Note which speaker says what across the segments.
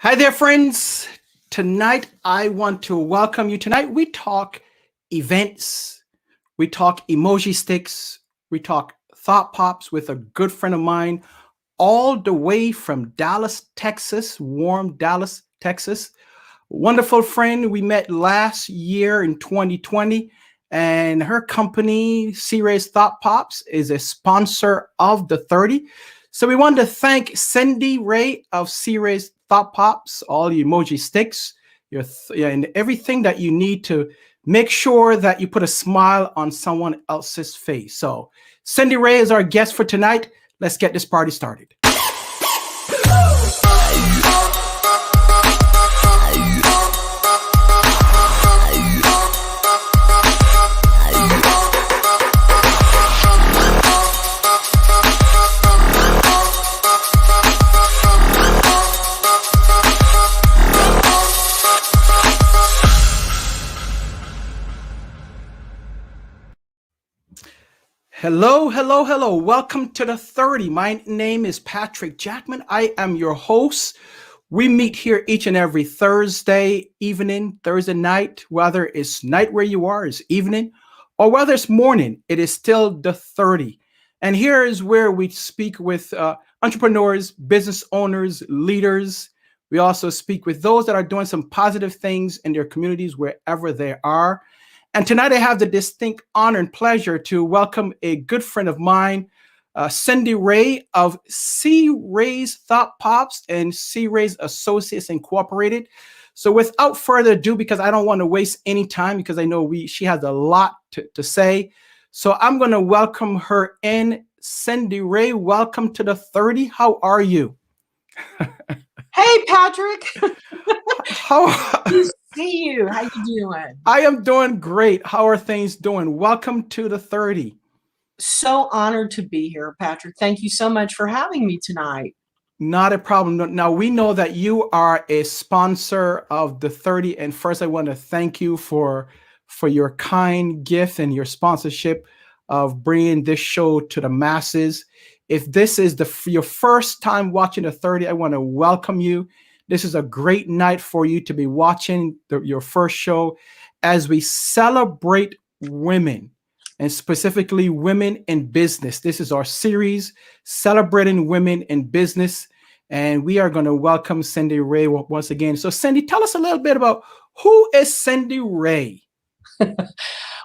Speaker 1: Hi there, friends. Tonight, I want to welcome you. Tonight, we talk events, we talk emoji sticks, we talk thought pops with a good friend of mine, all the way from Dallas, Texas, warm Dallas, Texas. Wonderful friend we met last year in 2020, and her company, C Ray's Thought Pops, is a sponsor of the 30. So we want to thank Cindy Ray of C Ray's Thought Pops, all the emoji sticks, and everything that you need to make sure that you put a smile on someone else's face. So Cindy Ray is our guest for tonight. Let's get this party started. Hello, hello, hello. Welcome to the 30. My name is Patrick Jackman. I am your host. We meet here each and every Thursday evening, Thursday night, whether it's night where you are, it's evening, or whether it's morning, it is still the 30. And here is where we speak with entrepreneurs, business owners, leaders. We also speak with those that are doing some positive things in their communities wherever they are. And tonight I have the distinct honor and pleasure to welcome a good friend of mine, Cindy Ray of C Ray's Thought Pops and C Ray's Associates Incorporated. So without further ado, because I don't want to waste any time, because I know she has a lot to say. So I'm going to welcome her in. Cindy Ray, welcome to the 30. How are you?
Speaker 2: Hey, Patrick.
Speaker 1: How?
Speaker 2: Good to see you. How you doing?
Speaker 1: I am doing great. How are things doing? Welcome to the 30.
Speaker 2: So honored to be here, Patrick. Thank you so much for having me tonight.
Speaker 1: Not a problem. Now, we know that you are a sponsor of the 30. And first, I want to thank you for your kind gift and your sponsorship of bringing this show to the masses. If this is your first time watching the 30, I want to welcome you. This is a great night for you to be watching your first show as we celebrate women, and specifically women in business. This is our series celebrating women in business, and we are going to welcome Cindy Ray once again. So Cindy, tell us a little bit about who is Cindy Ray?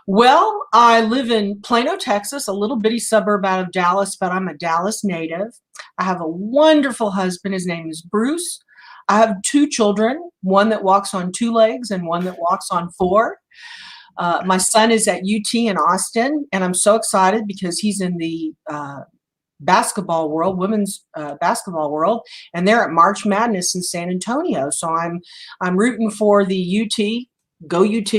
Speaker 2: Well, I live in Plano, Texas, a little bitty suburb out of Dallas, but I'm a Dallas native. I have a wonderful husband. His name is Bruce. I have two children, one that walks on two legs and one that walks on four. My son is at UT in Austin, and I'm so excited because he's in the basketball world, women's basketball world, and they're at March Madness in San Antonio. So I'm rooting for the UT, go UT,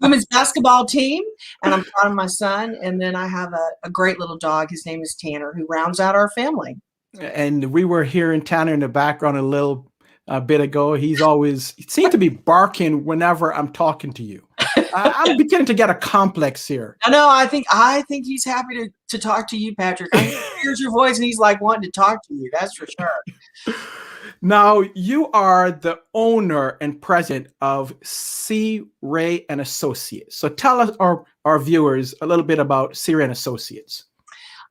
Speaker 2: women's basketball team, and I'm proud of my son. And then I have a great little dog. His name is Tanner, who rounds out our family.
Speaker 1: And we were hearing Tanner in the background a little bit ago. He seems to be barking whenever I'm talking to you. I'm beginning to get a complex here.
Speaker 2: No, I think he's happy to talk to you, Patrick. He hears your voice and he's like wanting to talk to you. That's for sure.
Speaker 1: Now, you are the owner and president of C Ray and Associates. So tell us, our viewers, a little bit about C Ray and Associates.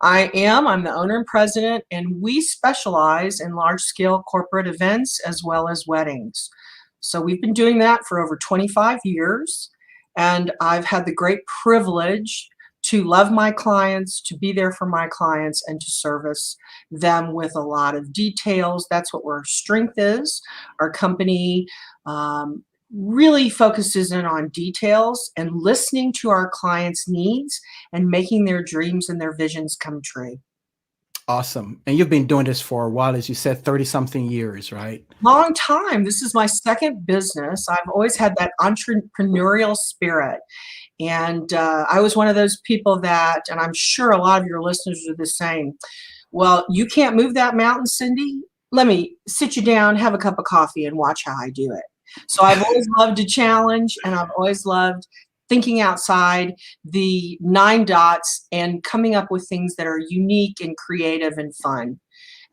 Speaker 2: I'm the owner and president, and we specialize in large-scale corporate events as well as weddings. So we've been doing that for over 25 years, and I've had the great privilege to love my clients, to be there for my clients, and to service them with a lot of details. That's what our strength is. Our company really focuses in on details and listening to our clients' needs and making their dreams and their visions come true.
Speaker 1: Awesome. And you've been doing this for a while, as you said, 30-something years, right?
Speaker 2: Long time. This is my second business. I've always had that entrepreneurial spirit. And I was one of those people that, and I'm sure a lot of your listeners are the same, well, you can't move that mountain, Cindy. Let me sit you down, have a cup of coffee, and watch how I do it. So I've always loved a challenge, and I've always loved thinking outside the 9 dots and coming up with things that are unique and creative and fun.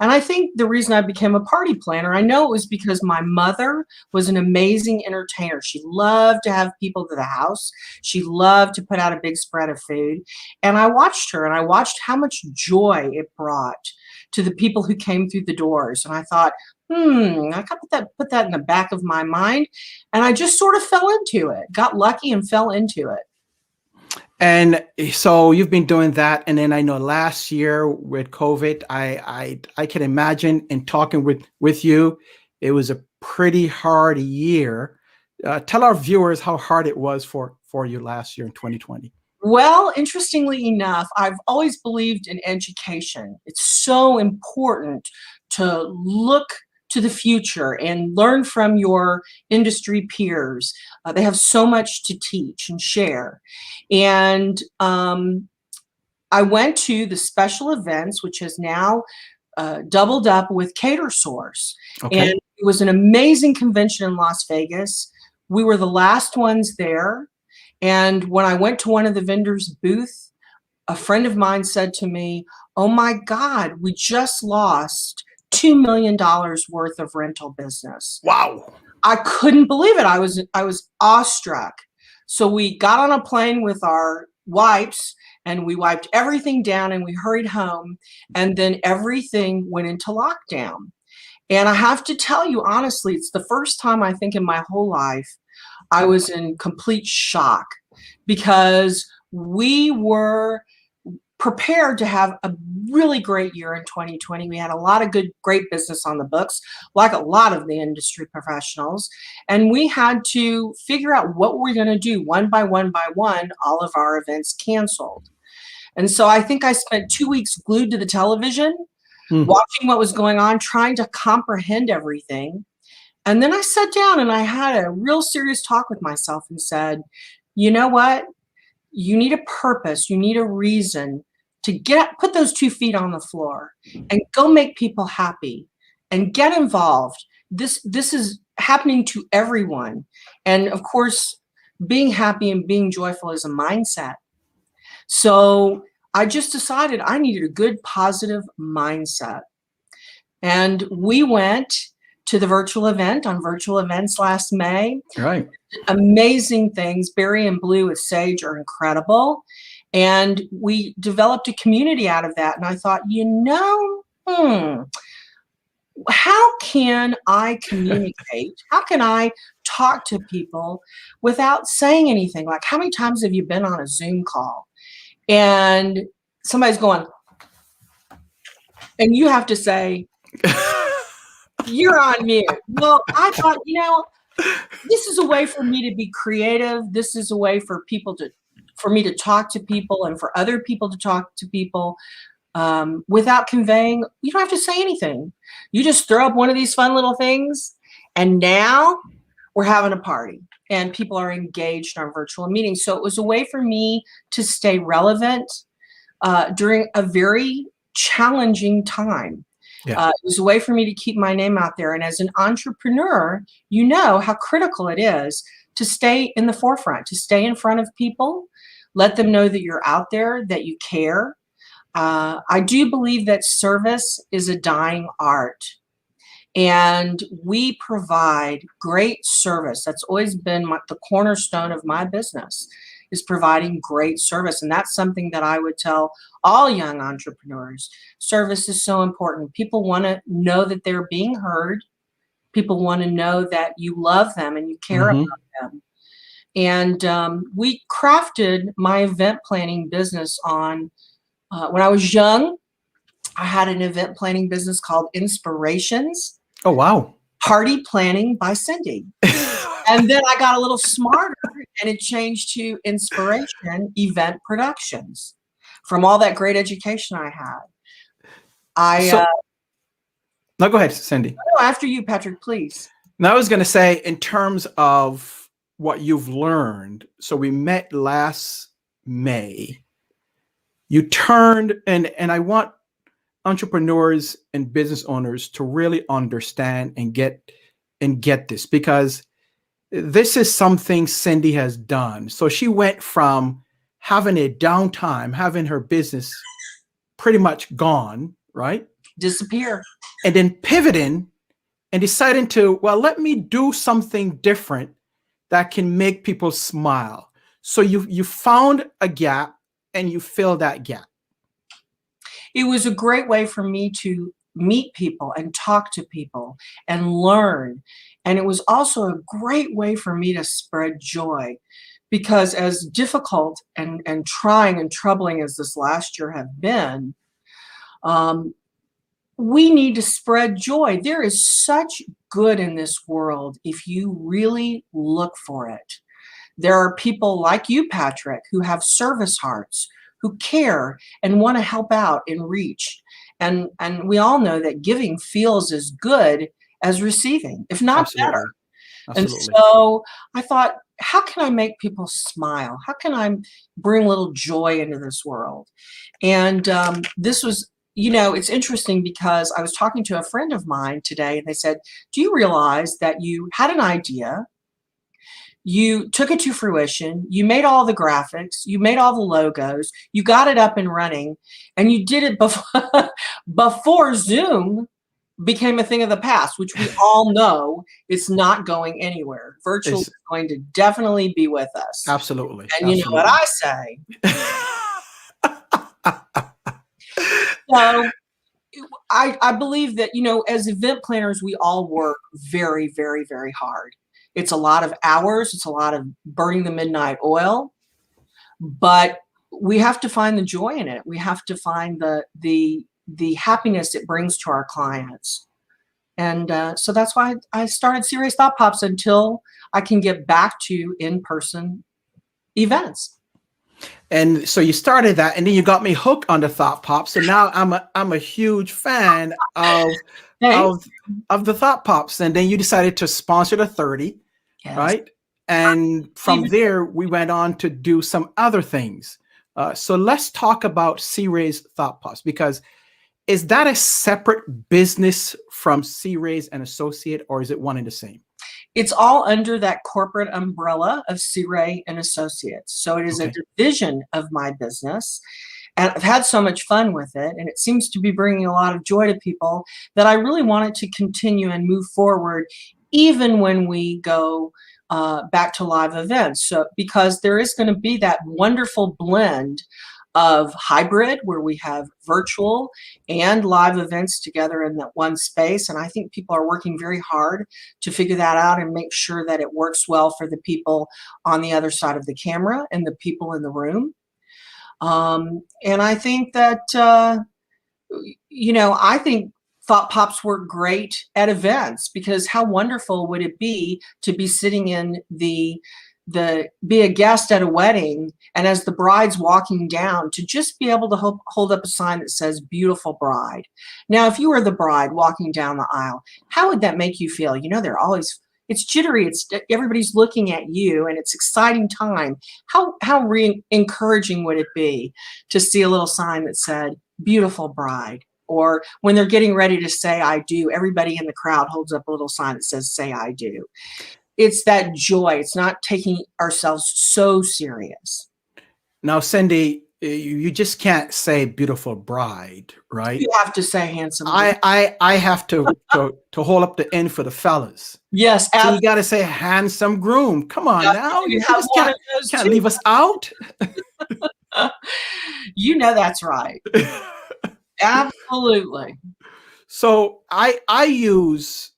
Speaker 2: And I think the reason I became a party planner, I know it was because my mother was an amazing entertainer. She loved to have people to the house. She loved to put out a big spread of food. And I watched her, and I watched how much joy it brought to the people who came through the doors. And I thought, I got put that in the back of my mind. And I just sort of fell into it, got lucky and fell into it.
Speaker 1: And so you've been doing that, and then I know last year with COVID, I can imagine in talking with you, it was a pretty hard year. Tell our viewers how hard it was for you last year in 2020.
Speaker 2: Well, interestingly enough, I've always believed in education. It's so important to look to the future and learn from your industry peers. They have so much to teach and share. And I went to the special events, which has now doubled up with Cater Source.
Speaker 1: Okay.
Speaker 2: And it was an amazing convention in Las Vegas. We were the last ones there. And when I went to one of the vendors' booth, a friend of mine said to me, "Oh my God, we just lost $2 million worth of rental business."
Speaker 1: Wow.
Speaker 2: I couldn't believe it. I was awestruck. So we got on a plane with our wipes, and we wiped everything down, and we hurried home, and then everything went into lockdown. And I have to tell you, honestly, it's the first time I think in my whole life I was in complete shock, because we were prepared to have a really great year in 2020. We had a lot of great business on the books, like a lot of the industry professionals. And we had to figure out what we're going to do one by one by one, all of our events canceled. And so I think I spent 2 weeks glued to the television, watching what was going on, trying to comprehend everything. And then I sat down and I had a real serious talk with myself and said, you know what? You need a purpose. You need a reason to put those 2 feet on the floor and go make people happy and get involved. This is happening to everyone. And of course, being happy and being joyful is a mindset. So I just decided I needed a good, positive mindset. And we went to the virtual event on virtual events last May.
Speaker 1: Right.
Speaker 2: Amazing things. Berry and Blue with Sage are incredible. And we developed a community out of that. And I thought, how can I communicate? How can I talk to people without saying anything? Like, how many times have you been on a Zoom call and somebody's going, and you have to say, you're on mute. Well, I thought, this is a way for me to be creative. This is a way for me to talk to people and for other people to talk to people without conveying. You don't have to say anything. You just throw up one of these fun little things, and now we're having a party and people are engaged in our virtual meetings. So it was a way for me to stay relevant during a very challenging time.
Speaker 1: Yeah.
Speaker 2: It was a way for me to keep my name out there. And as an entrepreneur, you know how critical it is to stay in the forefront, to stay in front of people, let them know that you're out there, that you care. I do believe that service is a dying art. And we provide great service. That's always been the cornerstone of my business, is providing great service. And that's something that I would tell all young entrepreneurs. Service is so important. People want to know that they're being heard. People want to know that you love them and you care about them. And we crafted my event planning business on, when I was young, I had an event planning business called Inspirations.
Speaker 1: Oh, wow.
Speaker 2: Party Planning by Cindy. And then I got a little smarter and it changed to Inspiration Event Productions from all that great education I had.
Speaker 1: No, go ahead, Cindy.
Speaker 2: No, after you, Patrick, please.
Speaker 1: Now, I was going to say, in terms of what you've learned, so we met last May. You turned, and I want entrepreneurs and business owners to really understand and get this, because this is something Cindy has done. So she went from having a downtime, having her business pretty much gone, right?
Speaker 2: disappear.
Speaker 1: and then pivoting and deciding to, well, let me do something different that can make people smile. So you found a gap and you fill that gap.
Speaker 2: It was a great way for me to meet people and talk to people and learn. And it was also a great way for me to spread joy, because as difficult and trying and troubling as this last year have been, we need to spread joy. There is such good in this world if you really look for it. There are people like you, Patrick, who have service hearts, who care and want to help out and reach. And we all know that giving feels as good as receiving, if not better.
Speaker 1: Absolutely.
Speaker 2: And so I thought, how can I make people smile? How can I bring a little joy into this world? And this was, it's interesting because I was talking to a friend of mine today, and they said, do you realize that you had an idea, you took it to fruition, you made all the graphics, you made all the logos, you got it up and running, and you did it before Zoom became a thing of the past, which we all know it's not going anywhere. Virtual is going to definitely be with us.
Speaker 1: Absolutely.
Speaker 2: And you know what I say. So I believe that, as event planners, we all work very, very, very hard. It's a lot of hours. It's a lot of burning the midnight oil, but we have to find the joy in it. We have to find the happiness it brings to our clients. And so that's why I started Serious Thought Pops until I can get back to in-person events.
Speaker 1: And so you started that, and then you got me hooked on the Thought Pops. And now I'm a huge fan of the Thought Pops. And then you decided to sponsor the 30, yes. Right? And from there, we went on to do some other things. So let's talk about C-Rays Thought Pops, because is that a separate business from C-Rays and Associate, or is it one and the same?
Speaker 2: It's all under that corporate umbrella of C-Ray and Associates. So it is a division of my business. And I've had so much fun with it, and it seems to be bringing a lot of joy to people, that I really want it to continue and move forward, even when we go back to live events. So because there is going to be that wonderful blend of hybrid, where we have virtual and live events together in that one space. And I think people are working very hard to figure that out and make sure that it works well for the people on the other side of the camera and the people in the room. And I think that, I think Thought Pops work great at events, because how wonderful would it be to be sitting in be a guest at a wedding, and as the bride's walking down, to just be able to hold up a sign that says "Beautiful Bride." Now, if you were the bride walking down the aisle, how would that make you feel? It's jittery. Everybody's looking at you, and it's exciting time. How encouraging would it be to see a little sign that said "Beautiful Bride"? Or when they're getting ready to say "I do," everybody in the crowd holds up a little sign that says "Say I do." It's that joy. It's not taking ourselves so serious.
Speaker 1: Now, Cindy, you just can't say "beautiful bride," right?
Speaker 2: You have to say "handsome."
Speaker 1: I have to hold up the end for the fellas.
Speaker 2: Yes,
Speaker 1: so you got to say "handsome groom." Come on now, you just can't leave us out.
Speaker 2: That's right. Absolutely.
Speaker 1: So I use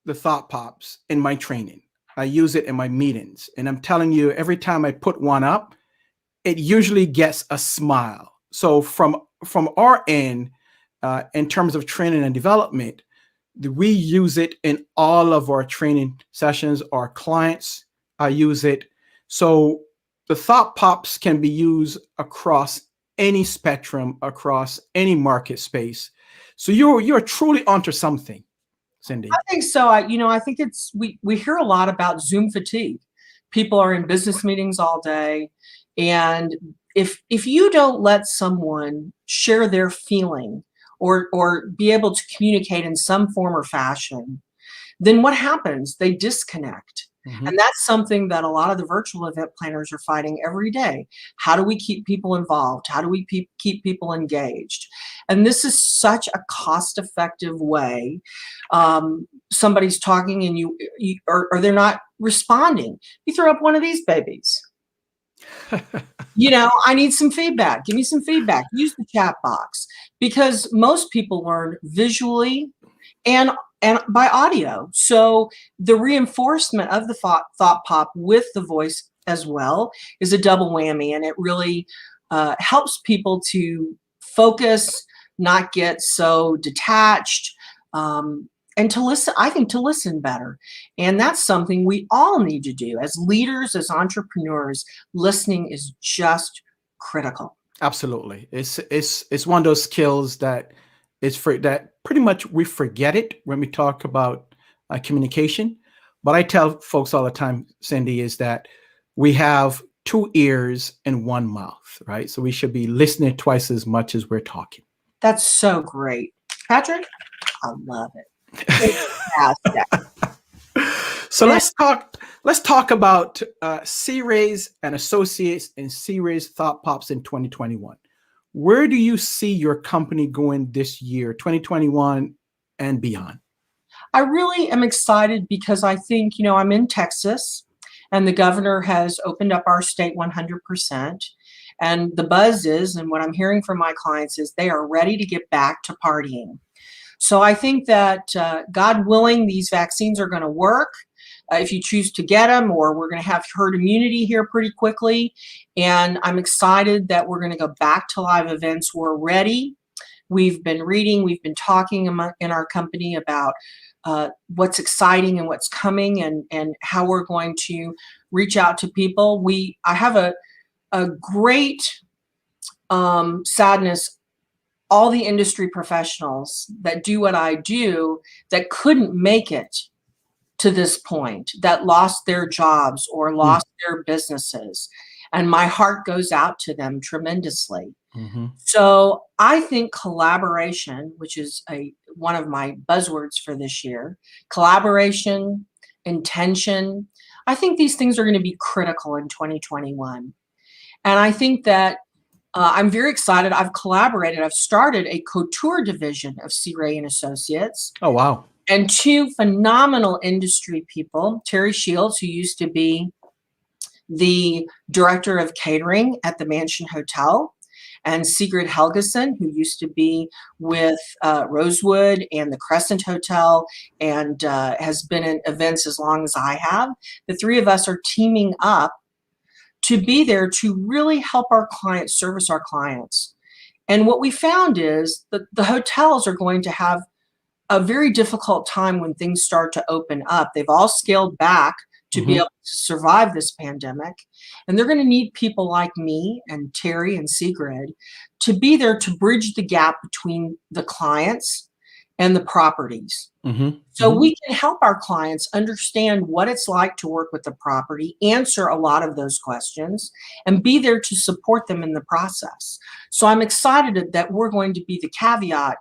Speaker 1: the Thought Pops in my training. I use it in my meetings, and I'm telling you, every time I put one up, it usually gets a smile. So from our end, in terms of training and development, we use it in all of our training sessions. Our clients use it. So the Thought Pops can be used across any spectrum, across any market space. So you're truly onto something, Cindy.
Speaker 2: I think so. I think we hear a lot about Zoom fatigue. People are in business meetings all day, and if you don't let someone share their feeling or be able to communicate in some form or fashion, then what happens? They disconnect.
Speaker 1: Mhm.
Speaker 2: And that's something that a lot of the virtual event planners are fighting every day. How do we keep people involved? How do we keep people engaged? And this is such a cost-effective way. Somebody's talking and or they're not responding. You throw up one of these babies. I need some feedback. Give me some feedback. Use the chat box, because most people learn visually and by audio. So the reinforcement of the thought pop with the voice as well is a double whammy, and it really helps people to focus, not get so detached, and to listen. I think to listen better, and that's something we all need to do as leaders, as entrepreneurs. Listening is just critical.
Speaker 1: Absolutely. It's one of those skills that that pretty much we forget it when we talk about communication. But I tell folks all the time, Cindy, is that we have two ears and one mouth, right? So we should be listening twice as much as we're talking.
Speaker 2: That's so great. Patrick, I love it. Fantastic.
Speaker 1: So let's talk about C-Rays and Associates and C-Rays Thought Pops in 2021. Where do you see your company going this year, 2021 and beyond?
Speaker 2: I really am excited because I think, I'm in Texas and the governor has opened up our state 100%. And the buzz is, and what I'm hearing from my clients is they are ready to get back to partying. So I think that God willing, these vaccines are going to work if you choose to get them, or we're going to have herd immunity here pretty quickly. And I'm excited that we're going to go back to live events. We're ready. We've been reading, we've been talking in our company about what's exciting and what's coming, and how we're going to reach out to people. I have a great sadness. All the industry professionals that do what I do that couldn't make it to this point, that lost their jobs or lost their businesses. And my heart goes out to them tremendously.
Speaker 1: Mm-hmm.
Speaker 2: So I think collaboration, which is one of my buzzwords for this year, collaboration, intention, I think these things are going to be critical in 2021. And I think that I'm very excited. I've started a couture division of C-Ray and Associates.
Speaker 1: Oh, wow.
Speaker 2: And two phenomenal industry people, Terry Shields, who used to be the director of catering at the Mansion Hotel, and Sigrid Helgeson, who used to be with Rosewood and the Crescent Hotel and has been in events as long as I have. The three of us are teaming up to be there to really help our clients, service our clients. And what we found is that the hotels are going to have a very difficult time when things start to open up. They've all scaled back to be able to survive this pandemic. And they're going to need people like me and Terry and Sigrid to be there to bridge the gap between the clients and the properties. So we can help our clients understand what it's like to work with the property, answer a lot of those questions, and be there to support them in the process. So I'm excited that we're going to be the caveat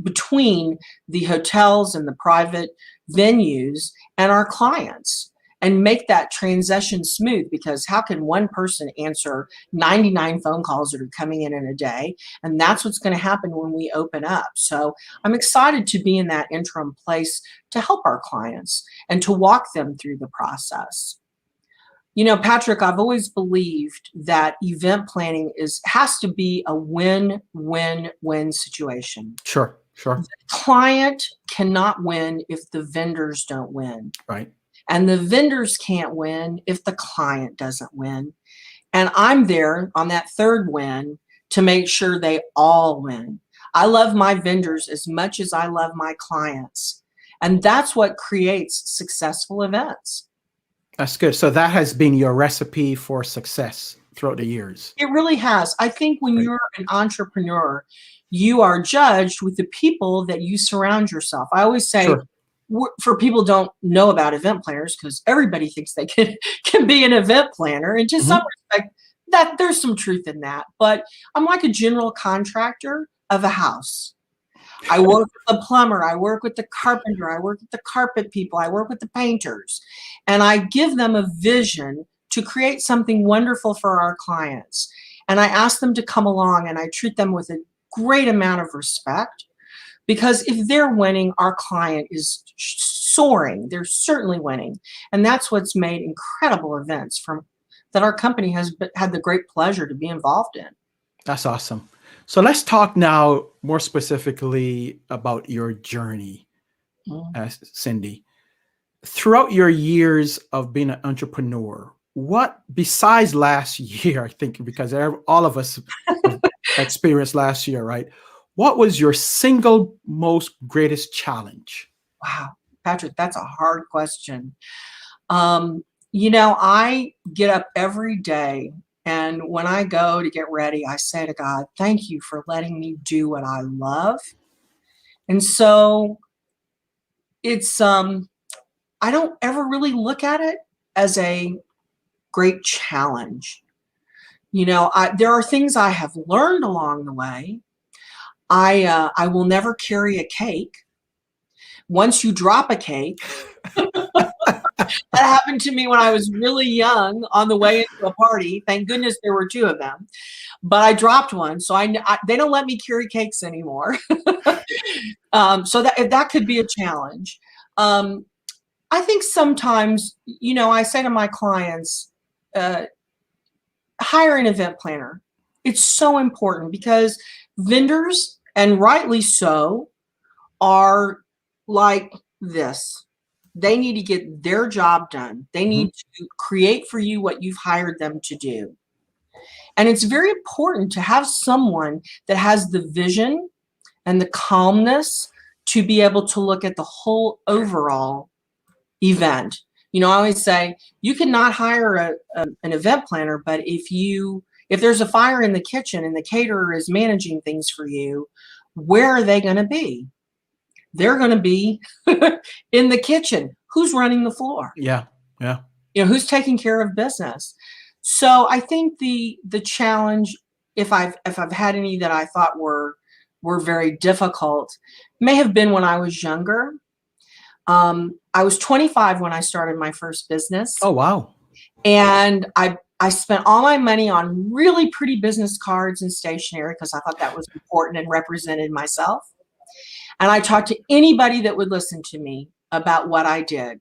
Speaker 2: between the hotels and the private venues and our clients, and make that transition smooth, because how can one person answer 99 phone calls that are coming in a day? And that's what's going to happen when we open up. So I'm excited to be in that interim place to help our clients and to walk them through the process. Patrick, I've always believed that event planning has to be a win-win-win situation.
Speaker 1: Sure.
Speaker 2: The client cannot win if the vendors don't win.
Speaker 1: Right.
Speaker 2: And the vendors can't win if the client doesn't win. And I'm there on that third win to make sure they all win. I love my vendors as much as I love my clients. And that's what creates successful events.
Speaker 1: That's good. So that has been your recipe for success throughout the years.
Speaker 2: It really has. I think when you're an entrepreneur, you are judged with the people that you surround yourself. I always say, for people who don't know about event planners, because everybody thinks they can be an event planner, and to some respect, that there's some truth in that. But I'm like a general contractor of a house. I work with the plumber, I work with the carpenter, I work with the carpet people, I work with the painters, and I give them a vision to create something wonderful for our clients. And I ask them to come along, and I treat them with a great amount of respect, because if they're winning, our client is soaring. They're certainly winning. And that's what's made incredible events that our company has had the great pleasure to be involved in.
Speaker 1: That's awesome. So let's talk now more specifically about your journey, Cindy. Throughout your years of being an entrepreneur, what, besides last year, I think, because all of us experienced last year, right? What was your single most greatest challenge?
Speaker 2: Wow, Patrick, that's a hard question. I get up every day, and when I go to get ready, I say to God, thank you for letting me do what I love. And so it's, I don't ever really look at it as a great challenge. There are things I have learned along the way. I will never carry a cake. Once you drop a cake, that happened to me when I was really young on the way into a party. Thank goodness there were two of them, but I dropped one. So they don't let me carry cakes anymore. So that could be a challenge. I think sometimes, I say to my clients, hire an event planner. It's so important because vendors, and rightly so, are like this. They need to get their job done. They need to create for you what you've hired them to do. And it's very important to have someone that has the vision and the calmness to be able to look at the whole overall event. I always say you cannot hire an event planner, but if there's a fire in the kitchen and the caterer is managing things for you, where are they going to be? They're going to be in the kitchen. Who's running the floor?
Speaker 1: Yeah.
Speaker 2: Who's taking care of business? So I think the challenge, if I've had any that I thought were very difficult, may have been when I was younger. I was 25 when I started my first business.
Speaker 1: Oh, wow.
Speaker 2: And I spent all my money on really pretty business cards and stationery because I thought that was important and represented myself. And I talked to anybody that would listen to me about what I did.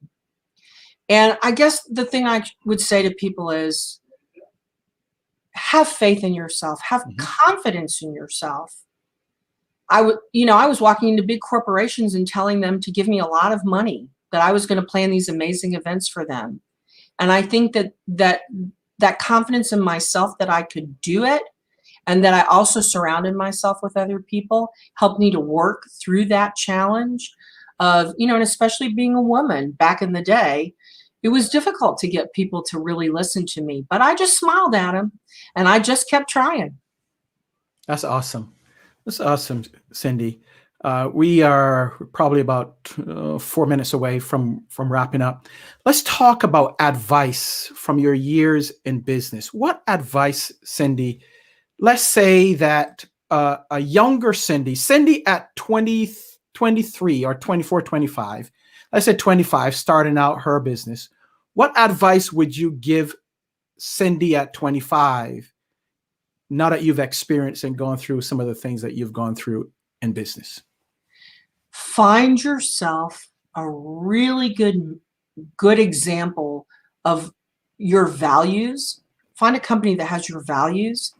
Speaker 2: And I guess the thing I would say to people is have faith in yourself, have confidence in yourself. I was walking into big corporations and telling them to give me a lot of money, that I was going to plan these amazing events for them. And I think that confidence in myself that I could do it, and that I also surrounded myself with other people, helped me to work through that challenge of, and especially being a woman back in the day, it was difficult to get people to really listen to me, but I just smiled at them and I just kept trying.
Speaker 1: That's awesome. That's awesome, Cindy. We are probably about 4 minutes away from wrapping up. Let's talk about advice from your years in business. What advice, Cindy? Let's say that a younger Cindy at 23 or 24, 25, let's say 25, starting out her business. What advice would you give Cindy at 25, now that you've experienced and gone through some of the things that you've gone through in business?
Speaker 2: Find yourself a really good example of your values. Find a company that has your values.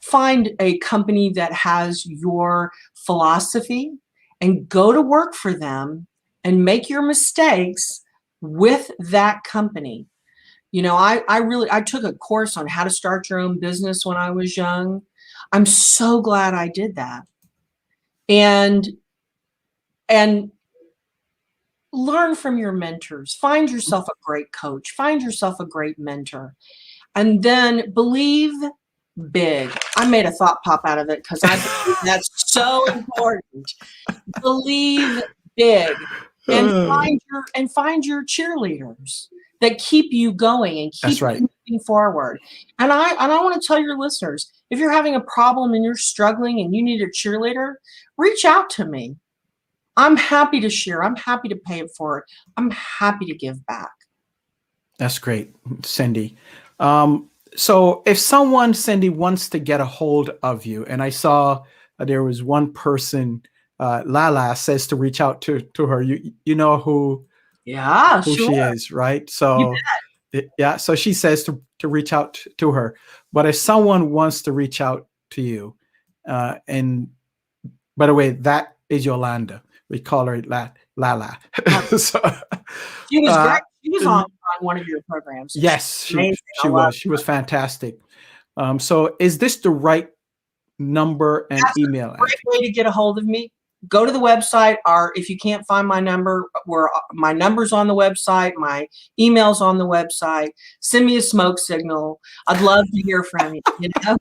Speaker 2: Find a company that has your philosophy and go to work for them and make your mistakes with that company. I took a course on how to start your own business when I was young. I'm so glad I did that. And learn from your mentors. Find yourself a great coach. Find yourself a great mentor. And then believe big. I made a thought pop out of it because I believe that's so important. Believe big and find your cheerleaders that keep you going and keep you moving forward. And I want to tell your listeners, if you're having a problem and you're struggling and you need a cheerleader, reach out to me. I'm happy to share. I'm happy to pay it forward. I'm happy to give back.
Speaker 1: That's great, Cindy. So if someone, Cindy, wants to get a hold of you, and I saw there was one person, Lala says to reach out to her. You know who
Speaker 2: Sure.
Speaker 1: she is, right? So yeah, so she says to reach out to her. But if someone wants to reach out to you, and by the way, that is Yolanda. We call her Lala. So,
Speaker 2: she was great. She was on one of your programs.
Speaker 1: Yes, she was. She was fantastic. So is this the right number and email?
Speaker 2: That's a great way to get a hold of me. Go to the website, or if you can't find my number, my number's on the website, my email's on the website. Send me a smoke signal. I'd love to hear from you. You know,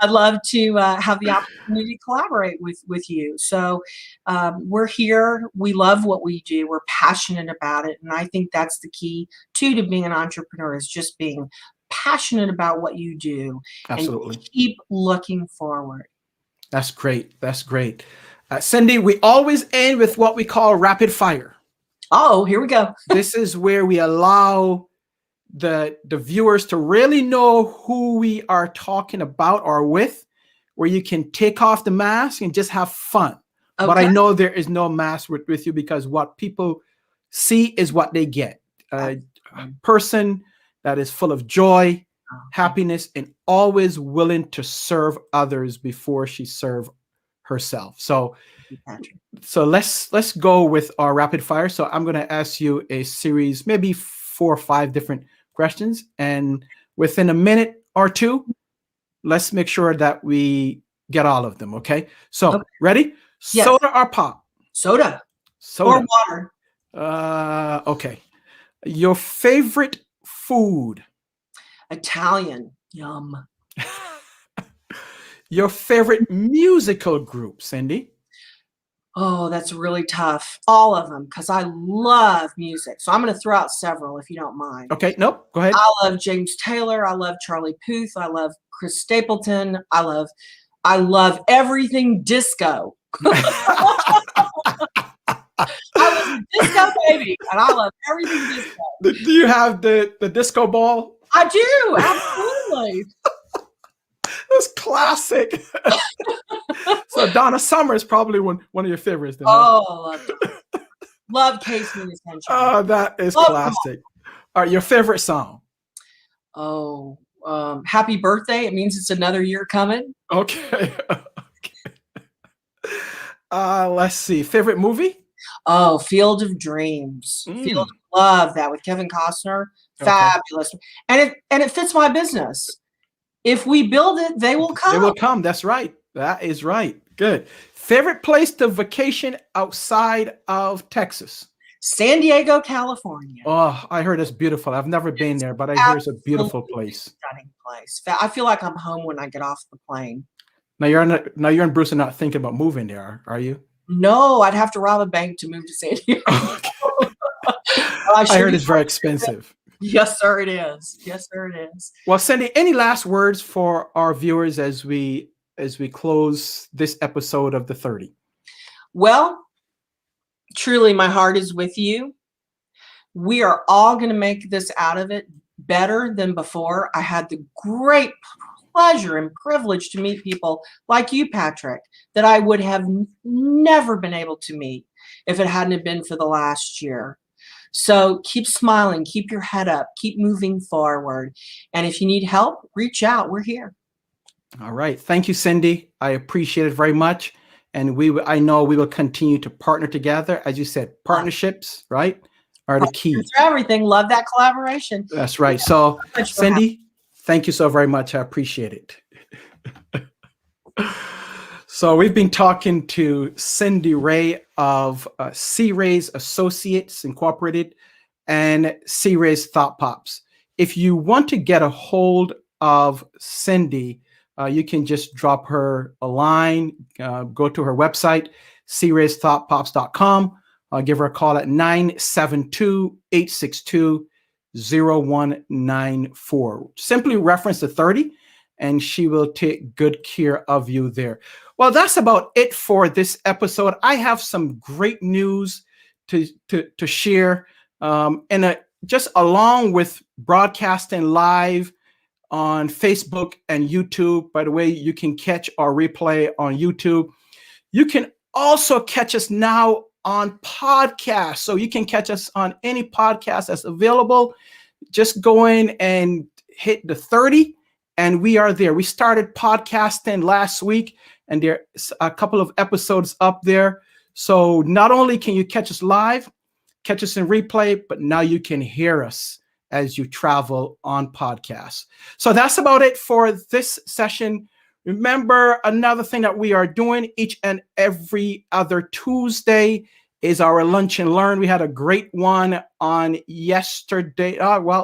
Speaker 2: I'd love to have the opportunity to collaborate with you. So we're here. We love what we do. We're passionate about it, and I think that's the key to being an entrepreneur, is just being passionate about what you do.
Speaker 1: Absolutely.
Speaker 2: And keep looking forward.
Speaker 1: That's great. That's great. Cindy, we always end with what we call rapid fire.
Speaker 2: Oh, here we go.
Speaker 1: This is where we allow the viewers to really know who we are talking about or with, where you can take off the mask and just have fun. Okay. But I know there is no mask with you, because what people see is what they get. A person that is full of joy, happiness, and always willing to serve others before she serves herself. So let's go with our rapid fire. So I'm going to ask you a series, maybe 4 or 5 different questions, and within a minute or two, let's make sure that we get all of them. Okay. So ready? Yes. Soda or pop?
Speaker 2: Soda. Or water.
Speaker 1: Okay. Your favorite food?
Speaker 2: Italian. Yum.
Speaker 1: Your favorite musical group, Cindy?
Speaker 2: Oh, that's really tough. All of them, because I love music. So I'm going to throw out several, if you don't mind.
Speaker 1: Okay, nope, go ahead.
Speaker 2: I love James Taylor. I love Charlie Puth. I love Chris Stapleton. I love everything disco. I was a disco baby, and I love everything disco.
Speaker 1: Do you have the disco ball?
Speaker 2: I do, absolutely.
Speaker 1: That's classic. So Donna Summer is probably one of your favorites. Then,
Speaker 2: oh, love Case Me Attention.
Speaker 1: Oh, that is classic. All right, your favorite song?
Speaker 2: Oh, Happy Birthday. It means it's another year coming.
Speaker 1: Okay. Let's see. Favorite movie?
Speaker 2: Oh, Field of Dreams. Field of Love, that with Kevin Costner. Fabulous. And it fits my business. If we build it, they will come.
Speaker 1: They will come. That's right. That is right. Good. Favorite place to vacation outside of Texas?
Speaker 2: San Diego, California.
Speaker 1: Oh, I heard it's beautiful. I've never been there, but I hear it's a beautiful place.
Speaker 2: Stunning place. I feel like I'm home when I get off the plane.
Speaker 1: Now you're in Bruce and not thinking about moving there, are you?
Speaker 2: No, I'd have to rob a bank to move to San Diego.
Speaker 1: Okay. I heard it's very expensive.
Speaker 2: Yes, sir, it is. Yes, sir, it is.
Speaker 1: Well, Cindy, any last words for our viewers as we close this episode of the 30?
Speaker 2: Well, truly, my heart is with you. We are all going to make this out of it better than before. I had the great pleasure and privilege to meet people like you, Patrick, that I would have never been able to meet if it hadn't been for the last year. So keep smiling, keep your head up, keep moving forward. And if you need help, reach out. We're here.
Speaker 1: All right. Thank you, Cindy. I appreciate it very much. And I know we will continue to partner together. As you said, partnerships, right, are the key.
Speaker 2: For everything. Love that collaboration.
Speaker 1: That's right. Yeah. So, Cindy, thank you so very much. I appreciate it. So we've been talking to Cindy Ray of C-Rays Associates Incorporated and C-Rays Thought Pops. If you want to get a hold of Cindy, you can just drop her a line, go to her website, craystoughtpops.com. Give her a call at 972-862-2333. 0194. Simply reference the 30 and she will take good care of you there. Well, that's about it for this episode. I have some great news to share, and just along with broadcasting live on Facebook and YouTube. By the way, you can catch our replay on YouTube. You can also catch us now on podcast. So you can catch us on any podcast that's available. Just go in and hit the 30 and we are there. We started podcasting last week and there's a couple of episodes up there. So not only can you catch us live, catch us in replay, but now you can hear us as you travel on podcasts. So that's about it for this session. Remember, another thing that we are doing each and every other Tuesday is our Lunch and Learn. We had a great one on yesterday.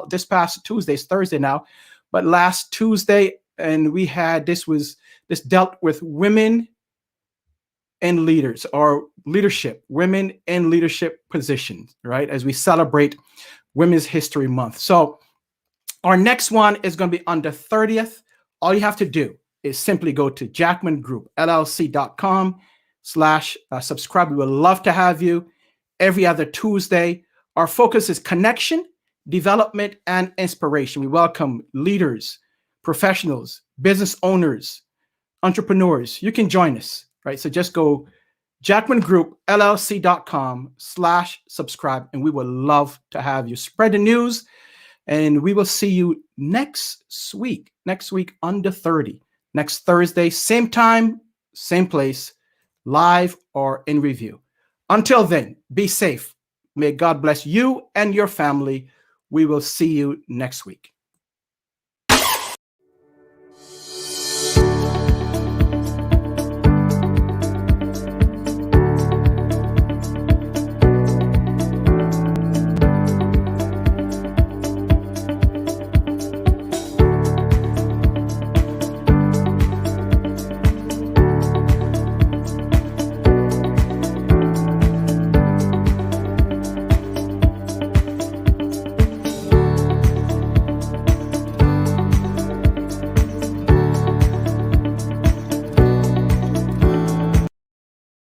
Speaker 1: This past Tuesday, it's Thursday now, but last Tuesday, and we had this dealt with women and leaders, or leadership, women in leadership positions, right? As we celebrate Women's History Month. So our next one is going to be on the 30th. All you have to do is simply go to Jackman Group LLC.com/subscribe. We would love to have you every other Tuesday. Our focus is connection, development, and inspiration. We welcome leaders, professionals, business owners, entrepreneurs. You can join us, right? So just go Jackman Group LLC.com/subscribe, and we would love to have you. Spread the news, and we will see you next week on the 30. Next Thursday, same time, same place, live or in review. Until then, be safe. May God bless you and your family. We will see you next week.